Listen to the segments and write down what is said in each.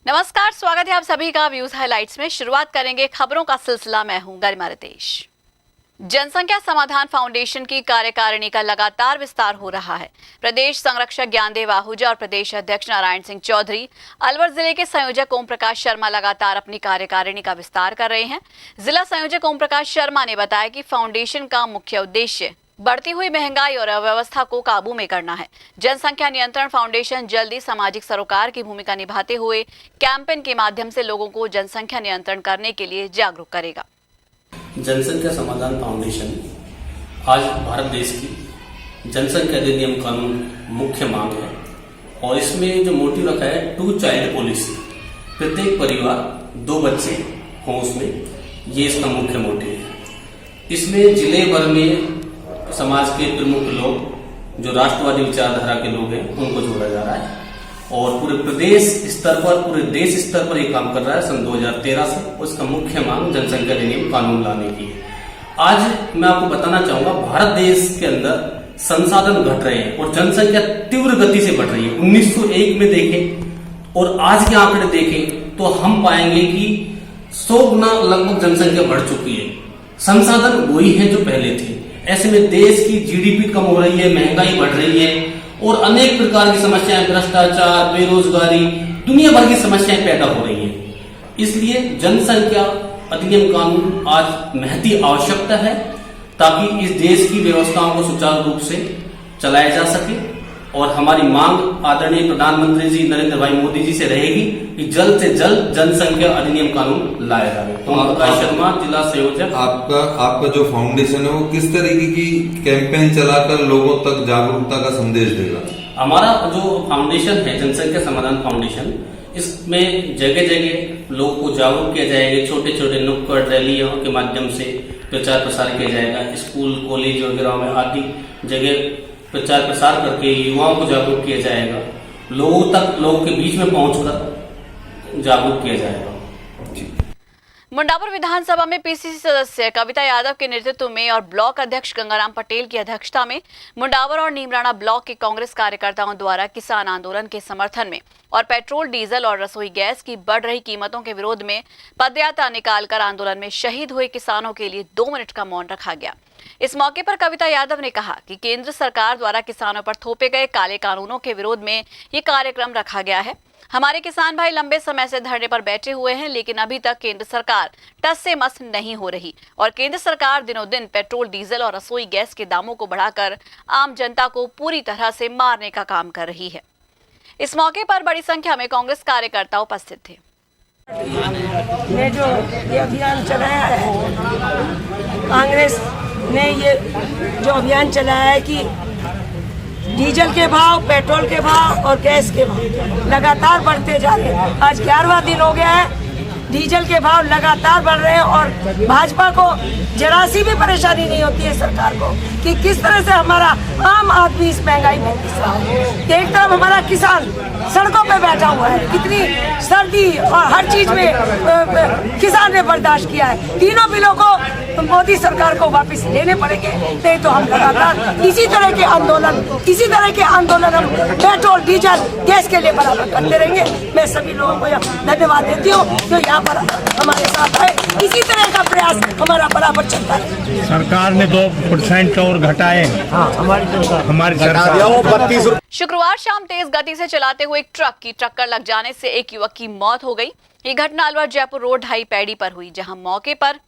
नमस्कार, स्वागत है आप सभी का व्यूज हाइलाइट्स में। शुरुआत करेंगे खबरों का सिलसिला। मैं हूं गरिमा रितेश। जनसंख्या समाधान फाउंडेशन की कार्यकारिणी का लगातार विस्तार हो रहा है। प्रदेश संरक्षक ज्ञानदेव आहूजा और प्रदेश अध्यक्ष नारायण सिंह चौधरी, अलवर जिले के संयोजक ओम प्रकाश शर्मा लगातार अपनी कार्यकारिणी का विस्तार कर रहे हैं। जिला संयोजक ओम प्रकाश शर्मा ने बताया कि फाउंडेशन का मुख्य उद्देश्य बढ़ती हुई महंगाई और अव्यवस्था को काबू में करना है। जनसंख्या नियंत्रण फाउंडेशन जल्दी सामाजिक सरोकार की भूमिका निभाते हुए कैंपेन के माध्यम से लोगों को जनसंख्या नियंत्रण करने के लिए जागरूक करेगा। जनसंख्या समाधान फाउंडेशन आज भारत देश की जनसंख्या अधिनियम कानून मुख्य मांग है और इसमें जो मोटिव रखा है 2 चाइल्ड पॉलिसी, प्रत्येक परिवार 2 बच्चे हों उसमें, ये इसका मुख्य मोटिव है। इसमें जिले भर में समाज के प्रमुख लोग जो राष्ट्रवादी विचारधारा के लोग हैं उनको जोड़ा जा रहा है और पूरे प्रदेश स्तर पर, पूरे देश स्तर पर ये काम कर रहा है सन 2013 से। उसका मुख्य मांग जनसंख्या अधिनियम कानून लाने की है। आज मैं आपको बताना चाहूंगा, भारत देश के अंदर संसाधन घट रहे हैं और जनसंख्या तीव्र गति से बढ़ रही है। 1901 में देखें और आज के आंकड़े देखें तो हम पाएंगे कि 100 गुना लगभग जनसंख्या बढ़ चुकी है। संसाधन वही है जो पहले थे। ऐसे में देश की जीडीपी कम हो रही है, महंगाई बढ़ रही है और अनेक प्रकार की समस्याएं, भ्रष्टाचार, बेरोजगारी, दुनिया भर की समस्याएं पैदा हो रही हैं। इसलिए जनसंख्या अधिनियम कानून आज महती आवश्यकता है ताकि इस देश की व्यवस्थाओं को सुचारू रूप से चलाया जा सके। और हमारी मांग आदरणीय प्रधानमंत्री जी नरेंद्र भाई मोदी जी से रहेगी कि जल्द से जल्द जनसंख्या अधिनियम कानून लाया जाए। तो प्रकाश शर्मा, जिला संयोजक। आपका जो फाउंडेशन है वो किस तरीके की कैंपेन चलाकर लोगों तक जागरूकता का संदेश देगा? हमारा जो फाउंडेशन है जनसंख्या समाधान फाउंडेशन, इसमें जगह जगह लोगों को जागरूक किया जाएगा। छोटे छोटे नुक्कड़ रैलियों के माध्यम से प्रचार प्रसार किया जाएगा। स्कूल, कॉलेज वगैरह में आदि जगह प्रचार प्रसार करके युवाओं को जागरूक किया जाएगा। लोगों तक, लोगों के बीच में पहुंचकर जागरूक किया जाएगा। मुंडापुर विधानसभा में पीसीसी सदस्य कविता यादव के नेतृत्व में और ब्लॉक अध्यक्ष गंगाराम पटेल की अध्यक्षता में मुंडावर और नीमराणा ब्लॉक के कांग्रेस कार्यकर्ताओं द्वारा किसान आंदोलन के समर्थन में और पेट्रोल, डीजल और रसोई गैस की बढ़ रही कीमतों के विरोध में पदयात्रा निकालकर आंदोलन में शहीद हुए किसानों के लिए 2 मिनट का मौन रखा गया। इस मौके पर कविता यादव ने कहा कि केंद्र सरकार द्वारा किसानों पर थोपे गए काले कानूनों के विरोध में ये कार्यक्रम रखा गया है। हमारे किसान भाई लंबे समय से धरने पर बैठे हुए हैं, लेकिन अभी तक केंद्र सरकार टस से मस नहीं हो रही और केंद्र सरकार दिनों दिन पेट्रोल, डीजल और रसोई गैस के दामों को बढ़ाकर आम जनता को पूरी तरह से मारने का काम कर रही है। इस मौके पर बड़ी संख्या में कांग्रेस कार्यकर्ता उपस्थित थे। ने जो ये अभियान चलाया है, कांग्रेस ने ये जो अभियान चलाया है कि डीजल के भाव, पेट्रोल के भाव और गैस के भाव लगातार बढ़ते जा रहे हैं। आज 11वां दिन हो गया है, डीजल के भाव लगातार बढ़ रहे हैं और भाजपा को जरा सी भी परेशानी नहीं होती है सरकार को कि किस तरह से हमारा आम आदमी इस महंगाई में पिस रहा है। एक तरफ हमारा किसान सड़कों पे बैठा हुआ है, कितनी सर्दी और हर चीज में किसान ने बर्दाश्त किया है। तीनों बिलों को मोदी सरकार को वापस लेने पड़ेंगे, नहीं तो हम लगातार इसी तरह के आंदोलन हम पेट्रोल, डीजल, गैस के लिए बराबर करते रहेंगे। मैं सभी लोगों को धन्यवाद देती हूँ जो यहाँ पर हमारे साथ है। इसी तरह का प्रयास हमारा बराबर चलता है। सरकार ने 2% और घटाए। हमारी सरकार। शुक्रवार शाम तेज गति से चलाते हुए एक ट्रक की टक्कर लग जाने से एक युवक की मौत हो गई। ये घटना अलवर जयपुर रोड ढाई पैड़ी पर हुई, जहां मौके पर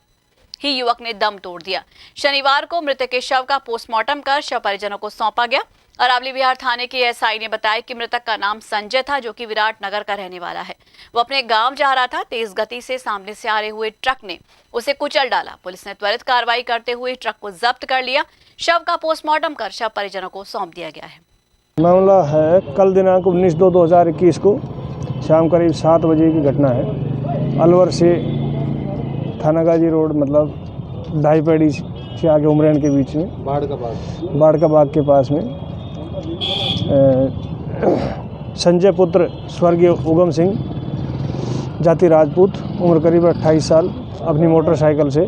ही युवक ने दम तोड़ दिया। शनिवार को मृतक के शव का पोस्टमार्टम कर शव परिजनों को सौंपा गया। अरावली विहार थाने के एसआई ने बताया कि मृतक का नाम संजय था, जो कि विराट नगर का रहने वाला है। वो अपने गांव जा रहा था। तेज गति से सामने से आ रहे हुए ट्रक ने उसे कुचल डाला। पुलिस ने त्वरित कार्रवाई करते हुए ट्रक को जब्त कर लिया। शव का पोस्टमार्टम कर शव परिजनों को सौंप दिया गया है। मामला है कल दिनांक 19/2/2021 को शाम करीब 7 बजे की घटना है। अलवर से थानागाजी रोड, मतलब ढाई पैड़ी से आगे उमरेन के बीच में, बाढ़ का बाग के पास में संजय पुत्र स्वर्गीय उगम सिंह, जाति राजपूत, उम्र करीब 28 साल, अपनी मोटरसाइकिल से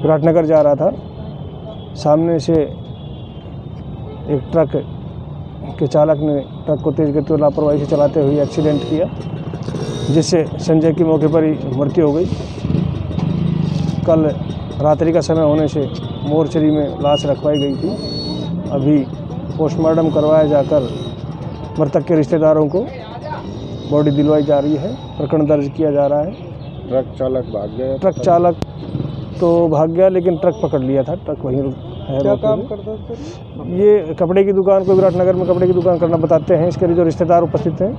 विराटनगर जा रहा था। सामने से एक ट्रक के चालक ने ट्रक को तेज गति और लापरवाही से चलाते हुए एक्सीडेंट किया, जिससे संजय की मौके पर ही मृत्यु हो गई। कल रात्रि का समय होने से मोर्चरी में लाश रखवाई गई थी। अभी पोस्टमार्टम करवाया जाकर मृतक के रिश्तेदारों को बॉडी दिलवाई जा रही है। प्रकरण दर्ज किया जा रहा है। ट्रक चालक भाग गया। ट्रक चालक तो भाग गया, लेकिन ट्रक पकड़ लिया था। ट्रक वहीं है। क्या काम करता है सर? ये कपड़े की दुकान को विराटनगर में कपड़े की दुकान करना बताते हैं। इसके लिए जो रिश्तेदार उपस्थित हैं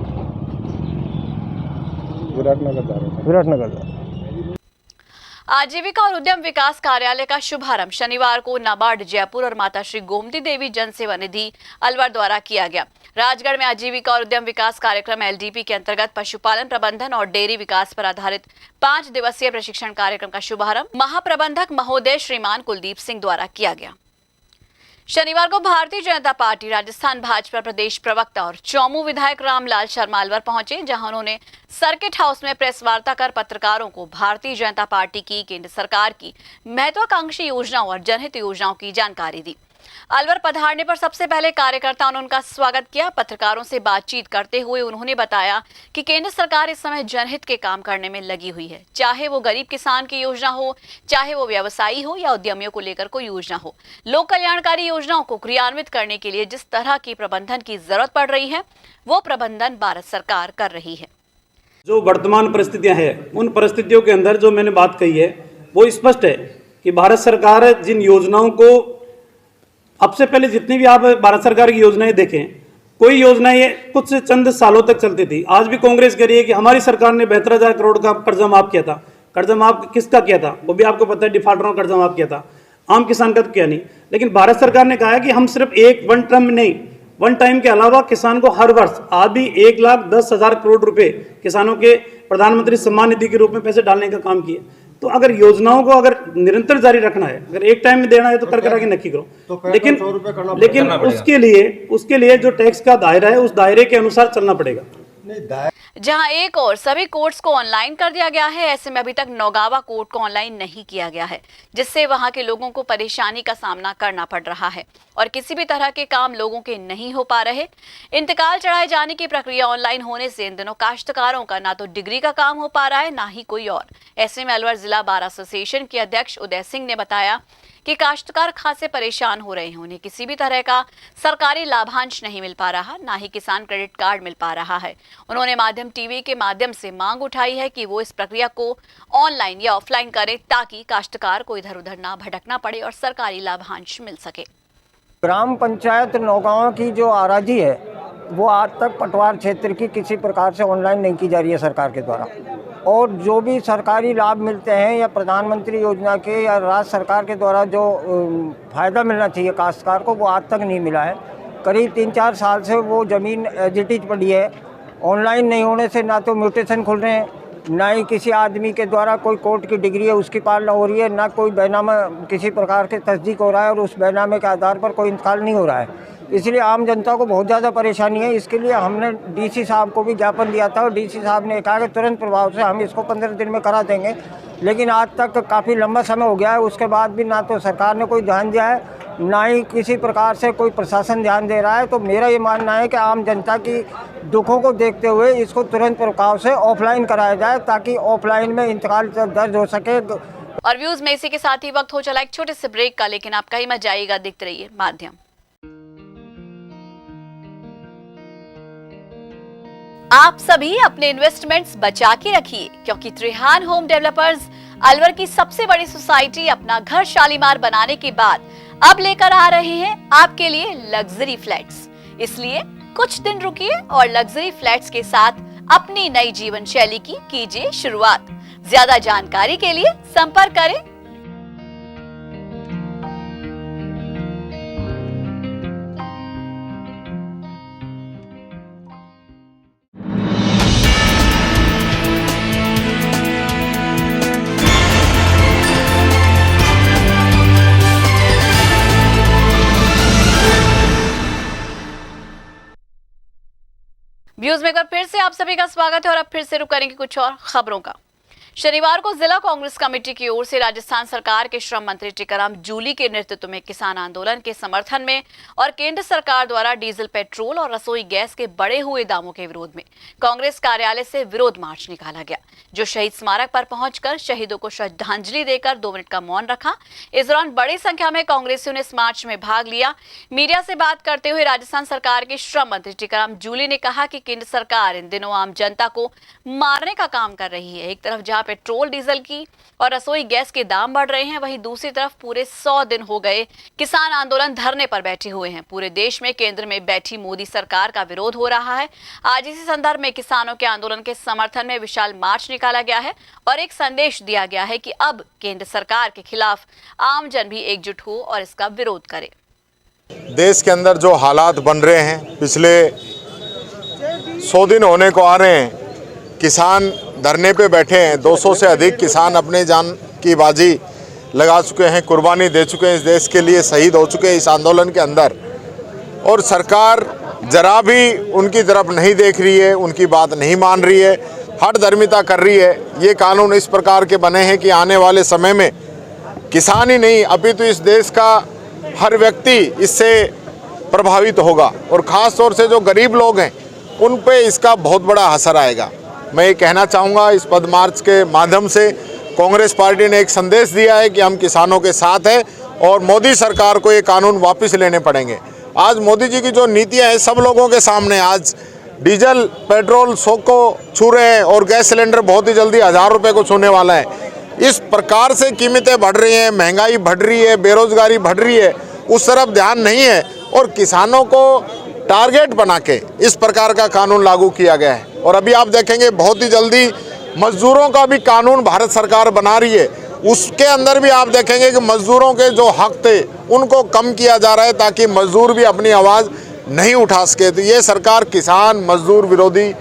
विराटनगर। आजीविका और उद्यम विकास कार्यालय का शुभारंभ शनिवार को नाबार्ड जयपुर और माता श्री गोमती देवी जन सेवा निधि अलवर द्वारा किया गया। राजगढ़ में आजीविका और उद्यम विकास कार्यक्रम एलडीपी के अंतर्गत पशुपालन प्रबंधन और डेयरी विकास पर आधारित 5 दिवसीय प्रशिक्षण कार्यक्रम का शुभारंभ महाप्रबंधक महोदय श्रीमान कुलदीप सिंह द्वारा किया गया। शनिवार को भारतीय जनता पार्टी राजस्थान भाजपा प्रदेश प्रवक्ता और चौमू विधायक रामलाल शर्मा अलवर पहुंचे, जहां उन्होंने सर्किट हाउस में प्रेस वार्ता कर पत्रकारों को भारतीय जनता पार्टी की केंद्र सरकार की महत्वाकांक्षी योजनाओं और जनहित योजनाओं की जानकारी दी। अलवर पधारने पर सबसे पहले कार्यकर्ताओं ने उनका स्वागत किया। पत्रकारों से बातचीत करते हुए उन्होंने बताया कि केंद्र सरकार इस समय जनहित के काम करने में लगी हुई है, चाहे वो गरीब किसान की योजना हो, चाहे वो व्यवसायी हो या उद्यमियों को लेकर कोई योजना हो। लोक कल्याणकारी योजनाओं को क्रियान्वित करने के लिए जिस तरह की प्रबंधन की जरूरत पड़ रही है, वो प्रबंधन भारत सरकार कर रही है। जो वर्तमान परिस्थितियां हैं, उन परिस्थितियों के अंदर जो मैंने बात कही है वो स्पष्ट है कि भारत सरकार जिन योजनाओं को, अब से पहले जितनी भी आप भारत सरकार की योजनाएं देखें, कोई योजनाएं कुछ चंद सालों तक चलती थी। आज भी कांग्रेस कह रही है कि हमारी सरकार ने 72,000 करोड़ का कर्जा माफ किया था। कर्जा माफ किसका किया था वो भी आपको पता है, डिफॉल्टरों का कर्जा माफ किया था, आम किसान का तो किया नहीं। लेकिन भारत सरकार ने कहा है कि हम सिर्फ वन टाइम के अलावा किसान को हर वर्ष आज भी 1,10,000 करोड़ रुपए किसानों के प्रधानमंत्री सम्मान निधि के रूप में पैसे डालने का काम किया। तो अगर योजनाओं को अगर निरंतर जारी रखना है, अगर एक टाइम में देना है तो कर करा के नक्की करो, लेकिन उसके लिए जो टैक्स का दायरा है उस दायरे के अनुसार चलना पड़ेगा। जहां एक और सभी कोर्ट्स को ऑनलाइन कर दिया गया है, ऐसे में अभी तक नौगावा कोर्ट को ऑनलाइन नहीं किया गया है, जिससे वहां के लोगों को परेशानी का सामना करना पड़ रहा है और किसी भी तरह के काम लोगों के नहीं हो पा रहे। इंतकाल चढ़ाए जाने की प्रक्रिया ऑनलाइन होने से इन दिनों काश्तकारों का ना तो डिग्री का काम हो पा रहा है, ना ही कोई और। ऐसे में अलवर जिला बार एसोसिएशन के अध्यक्ष उदय सिंह ने बताया कि काश्तकार खासे परेशान हो रहे हैं। उन्हें किसी भी तरह का सरकारी लाभांश नहीं मिल पा रहा, ना ही किसान क्रेडिट कार्ड मिल पा रहा है। उन्होंने माध्यम टीवी के माध्यम से मांग उठाई है कि वो इस प्रक्रिया को ऑनलाइन या ऑफलाइन करें, ताकि काश्तकार को इधर उधर ना भटकना पड़े और सरकारी लाभांश मिल सके। ग्राम पंचायत नौगांव की जो आराजी है वो आज तक पटवार क्षेत्र की किसी प्रकार से ऑनलाइन नहीं की जा रही है सरकार के द्वारा, और जो भी सरकारी लाभ मिलते हैं या प्रधानमंत्री योजना के या राज्य सरकार के द्वारा जो फ़ायदा मिलना चाहिए काश्तकार को, वो आज तक नहीं मिला है। करीब 3-4 साल से वो ज़मीन एज इट इज पड़ी है। ऑनलाइन नहीं होने से ना तो म्यूटेशन खुल रहे हैं, ना ही किसी आदमी के द्वारा कोई कोर्ट की डिग्री है उसकी पालना हो रही है, ना कोई बैनामा किसी प्रकार के तस्दीक हो रहा है और उस बैनामे के आधार पर कोई इंतकाल नहीं हो रहा है। इसलिए आम जनता को बहुत ज़्यादा परेशानी है। इसके लिए हमने डीसी साहब को भी ज्ञापन दिया था और डीसी साहब ने कहा कि तुरंत प्रभाव से हम इसको 15 दिन में करा देंगे, लेकिन आज तक काफ़ी लंबा समय हो गया है। उसके बाद भी ना तो सरकार ने कोई ध्यान दिया है, ना ही किसी प्रकार से कोई प्रशासन ध्यान दे रहा है। तो मेरा ये मानना है कि आम जनता की दुखों को देखते हुए इसको तुरंत प्रभाव से ऑफलाइन कराया जाए, ताकि ऑफलाइन में इंतकाल दर्ज हो सके। और व्यूज में इसी के साथ ही वक्त हो चला एक छोटे से ब्रेक का, लेकिन आप कहीं मत जाइएगा, देखते रहिए माध्यम। आप सभी अपने इन्वेस्टमेंट्स बचा के रखिए, क्योंकि त्रिहान होम डेवलपर्स अलवर की सबसे बड़ी सोसाइटी अपना घर शालीमार बनाने के बाद अब लेकर आ रहे हैं आपके लिए लग्जरी फ्लैट्स। इसलिए कुछ दिन रुकिए और लग्जरी फ्लैट्स के साथ अपनी नई जीवन शैली की कीजिए शुरुआत। ज्यादा जानकारी के लिए संपर्क करें। व्यूज में एक बार फिर से आप सभी का स्वागत है और अब फिर से रुक करेंगे कुछ और खबरों का। शनिवार को जिला कांग्रेस कमेटी की ओर से राजस्थान सरकार के श्रम मंत्री टीकाराम जूली के नेतृत्व में किसान आंदोलन के समर्थन में और केंद्र सरकार द्वारा डीजल, पेट्रोल और रसोई गैस के बढ़े हुए दामों के विरोध में कांग्रेस कार्यालय से विरोध मार्च निकाला गया, जो शहीद स्मारक पर पहुंचकर शहीदों को श्रद्धांजलि देकर 2 मिनट का मौन रखा। इस दौरान बड़ी संख्या में कांग्रेसियों ने इस मार्च में भाग लिया। मीडिया से बात करते हुए राजस्थान सरकार के श्रम मंत्री टीकाराम जूली ने कहा कि केंद्र सरकार इन दिनों आम जनता को मारने का काम कर रही है। एक तरफ जहां पेट्रोल, डीजल की और रसोई गैस के दाम बढ़ रहे हैं, वहीं दूसरी तरफ पूरे 100 दिन हो गए किसान आंदोलन धरने पर बैठे हुए हैं। पूरे देश में केंद्र में बैठी मोदी सरकार का विरोध हो रहा है। आज इसी संदर्भ में किसानों के आंदोलन के समर्थन में विशाल मार्च निकाला गया है और एक संदेश दिया गया है कि अब केंद्र सरकार के खिलाफ आम जन भी एकजुट हो और इसका विरोध करे। देश के अंदर जो हालात बन रहे हैं, पिछले 100 दिन होने को आ रहे हैं, किसान धरने पे बैठे हैं। 200 से अधिक किसान अपने जान की बाजी लगा चुके हैं, कुर्बानी दे चुके हैं, इस देश के लिए शहीद हो चुके हैं इस आंदोलन के अंदर। और सरकार जरा भी उनकी तरफ नहीं देख रही है, उनकी बात नहीं मान रही है, हठधर्मिता कर रही है। ये कानून इस प्रकार के बने हैं कि आने वाले समय में किसान ही नहीं अपितु इस देश का हर व्यक्ति इससे प्रभावित होगा और ख़ास तौर से जो गरीब लोग हैं उन पे इसका बहुत बड़ा असर आएगा। मैं ये कहना चाहूँगा, इस पद मार्च के माध्यम से कांग्रेस पार्टी ने एक संदेश दिया है कि हम किसानों के साथ हैं और मोदी सरकार को ये कानून वापस लेने पड़ेंगे। आज मोदी जी की जो नीतियाँ हैं सब लोगों के सामने, आज डीजल, पेट्रोल 100 को छू रहे हैं और गैस सिलेंडर बहुत ही जल्दी 1000 रुपये को छूने वाला है। इस प्रकार से कीमतें बढ़ रही हैं, महंगाई बढ़ रही है, बेरोजगारी बढ़ रही है, उस तरफ ध्यान नहीं है और किसानों को टारगेट बना के इस प्रकार का कानून लागू किया गया है। और अभी आप देखेंगे बहुत ही जल्दी मजदूरों का भी कानून भारत सरकार बना रही है, उसके अंदर भी आप देखेंगे कि मजदूरों के जो हक थे उनको कम किया जा रहा है ताकि मजदूर भी अपनी आवाज़ नहीं उठा सके। तो ये सरकार किसान मजदूर विरोधी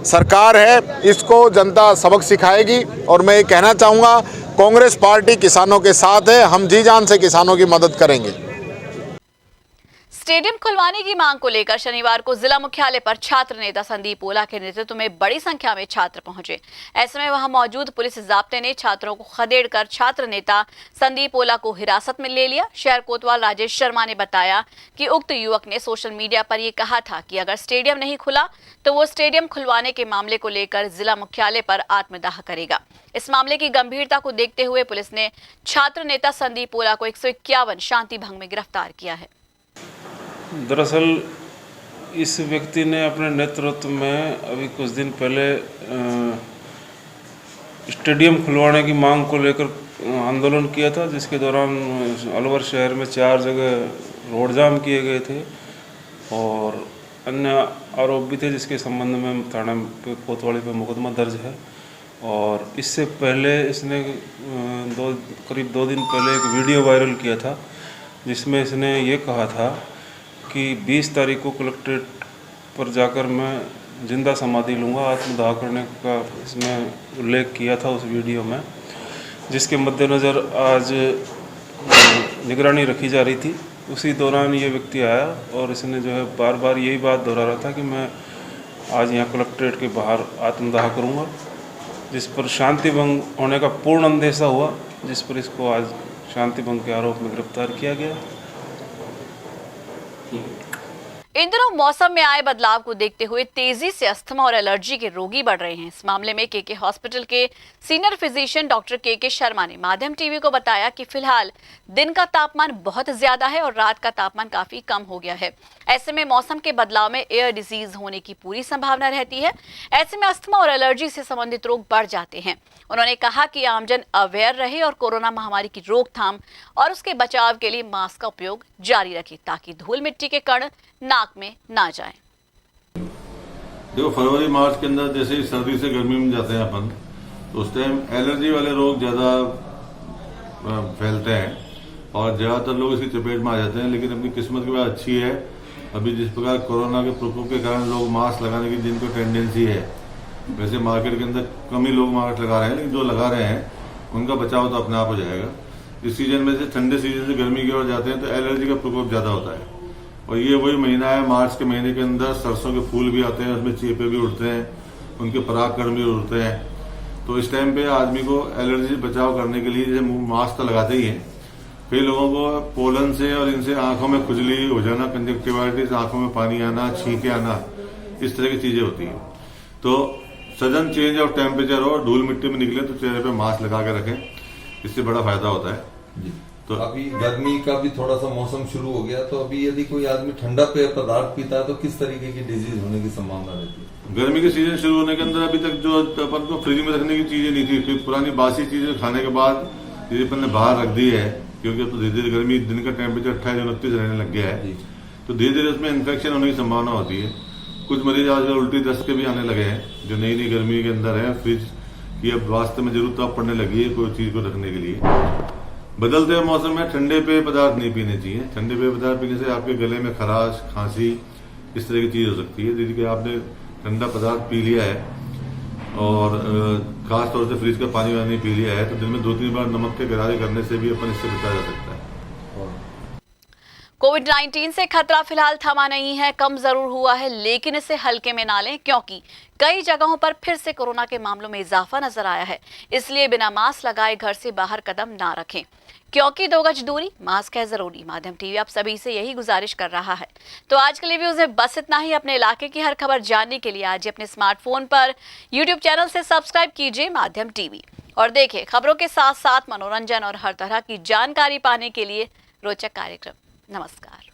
सरकार है, इसको जनता सबक सिखाएगी। और मैं ये कहना चाहूँगा, कांग्रेस पार्टी किसानों के साथ है, हम जी जान से किसानों की मदद करेंगे। स्टेडियम खुलवाने की मांग को लेकर शनिवार को जिला मुख्यालय पर छात्र नेता संदीप ओला के नेतृत्व में बड़ी संख्या में छात्र पहुंचे। ऐसे में वहां मौजूद पुलिस जाब्ते ने छात्रों को खदेड़कर छात्र नेता संदीप ओला को हिरासत में ले लिया। शहर कोतवाल राजेश शर्मा ने बताया कि उक्त युवक ने सोशल मीडिया पर यह कहा था कि अगर स्टेडियम नहीं खुला तो वो स्टेडियम खुलवाने के मामले को लेकर जिला मुख्यालय पर आत्मदाह करेगा। इस मामले की गंभीरता को देखते हुए पुलिस ने छात्र नेता संदीप ओला को 151 शांति भंग में गिरफ्तार किया है। दरअसल इस व्यक्ति ने अपने नेतृत्व में अभी कुछ दिन पहले स्टेडियम खुलवाने की मांग को लेकर आंदोलन किया था, जिसके दौरान अलवर शहर में 4 जगह रोड जाम किए गए थे और अन्य आरोप भी थे, जिसके संबंध में थाना कोतवाली पे मुकदमा दर्ज है। और इससे पहले इसने करीब 2 दिन पहले एक वीडियो वायरल किया था, जिसमें इसने ये कहा था कि 20 तारीख को कलेक्ट्रेट पर जाकर मैं जिंदा समाधि लूँगा, आत्मदाह करने का इसमें उल्लेख किया था उस वीडियो में, जिसके मद्देनज़र आज निगरानी रखी जा रही थी। उसी दौरान ये व्यक्ति आया और इसने जो है बार बार यही बात दोहरा रहा था कि मैं आज यहाँ कलेक्ट्रेट के बाहर आत्मदाह करूँगा, जिस पर शांति भंग होने का पूर्ण अंदेशा हुआ, जिस पर इसको आज शांति भंग के आरोप में गिरफ्तार किया गया। इन दिनों मौसम में आए बदलाव को देखते हुए तेजी से अस्थमा और एलर्जी के रोगी बढ़ रहे हैं। इस मामले में केके हॉस्पिटल के senior physician doctor KK Sharma ने माध्यम टीवी को बताया कि फिलहाल दिन का तापमान बहुत ज्यादा है और रात का तापमान काफी कम हो गया है। ऐसे में मौसम के बदलाव में एयर डिजीज होने की पूरी संभावना रहती है। ऐसे में अस्थमा और एलर्जी से संबंधित रोग बढ़ जाते हैं। उन्होंने कहा कि आमजन अवेयर रहे और कोरोना महामारी की रोकथाम और उसके बचाव के लिए मास्क का उपयोग जारी रखे ताकि धूल मिट्टी के कण नाक में ना जाए। देखो, फरवरी मार्च के अंदर जैसे ही सर्दी से गर्मी में जाते हैं अपन, तो उस टाइम एलर्जी वाले रोग ज्यादा फैलते हैं और ज्यादातर लोग इसकी चपेट में आ जाते हैं। लेकिन अपनी किस्मत की बात अच्छी है, अभी जिस प्रकार कोरोना के प्रकोप के कारण लोग मास्क लगाने की जिनको टेंडेंसी है, वैसे मार्केट के अंदर कम ही लोग मास्क लगा रहे हैं, लेकिन जो लगा रहे हैं उनका बचाव तो अपने आप हो जाएगा। इस सीजन में से ठंडे सीजन से गर्मी की ओर जाते हैं तो एलर्जी का प्रकोप ज्यादा होता है। और ये वही महीना है, मार्च के महीने के अंदर सरसों के फूल भी आते हैं, उसमें चेपे भी उड़ते हैं, उनके परागकण भी उड़ते हैं। तो इस टाइम पे आदमी को एलर्जी से बचाव करने के लिए जैसे मुंह मास्क तो लगाते ही है, कई लोगों को पोलन से और इनसे आंखों में खुजली हो जाना, कंजक्टिवाइटिस, आंखों में पानी आना, छींके आना, इस तरह की चीजें होती हैं। तो सडन चेंज ऑफ टेम्परेचर हो, धूल मिट्टी में निकले तो चेहरे पे मास्क लगा के रखें, इससे बड़ा फायदा होता है। तो अभी गर्मी का भी थोड़ा सा मौसम शुरू हो गया, तो अभी यदि कोई आदमी ठंडा पेय पदार्थ पीता है तो किस तरीके की डिजीज होने की संभावना रहती है? गर्मी के सीजन शुरू होने के अंदर अभी तक जो अपन को फ्रिज में रखने की चीजें नहीं थी, फिर पुरानी बासी चीजें खाने के बाद यदि अपन ने बाहर रख दी है, क्योंकि अब तो धीरे धीरे गर्मी दिन का टेम्परेचर 28-29 रहने लग गया है, तो धीरे धीरे उसमें इन्फेक्शन होने की संभावना होती है। कुछ मरीज आजकल उल्टी दस्त के भी आने लगे हैं, जो नई नई गर्मी के अंदर है। फ्रिज की अब वास्तव में जरूरत अब पड़ने लगी है कोई चीज को रखने के लिए। बदलते हुए मौसम में ठंडे पेय पदार्थ नहीं पीने चाहिए। ठंडे पेय पदार्थ पीने से आपके गले में खराश, खांसी, इस तरह की चीज हो सकती है। यदि कि आपने ठंडा पदार्थ पी लिया है और खासतौर से फ्रिज का पानी वानी पी लिया है, तो दिन में 2-3 बार नमक के गरारे करने से भी अपन इससे बचा जा सकता है। कोविड-19 से खतरा फिलहाल थमा नहीं है, कम जरूर हुआ है, लेकिन इसे हल्के में ना लें, क्योंकि कई जगहों पर फिर से कोरोना के मामलों में इजाफा नजर आया है। इसलिए बिना मास्क लगाए घर से बाहर कदम ना रखें, क्योंकि 2 गज दूरी, मास्क है जरूरी। माध्यम टीवी आप सभी से यही गुजारिश कर रहा है। तो आज के लिए व्यूज में बस इतना ही। अपने इलाके की हर खबर जानने के लिए आज अपने स्मार्टफोन पर यूट्यूब चैनल से सब्सक्राइब कीजिए माध्यम टीवी और देखिए खबरों के साथ साथ मनोरंजन और हर तरह की जानकारी पाने के लिए रोचक कार्यक्रम। नमस्कार।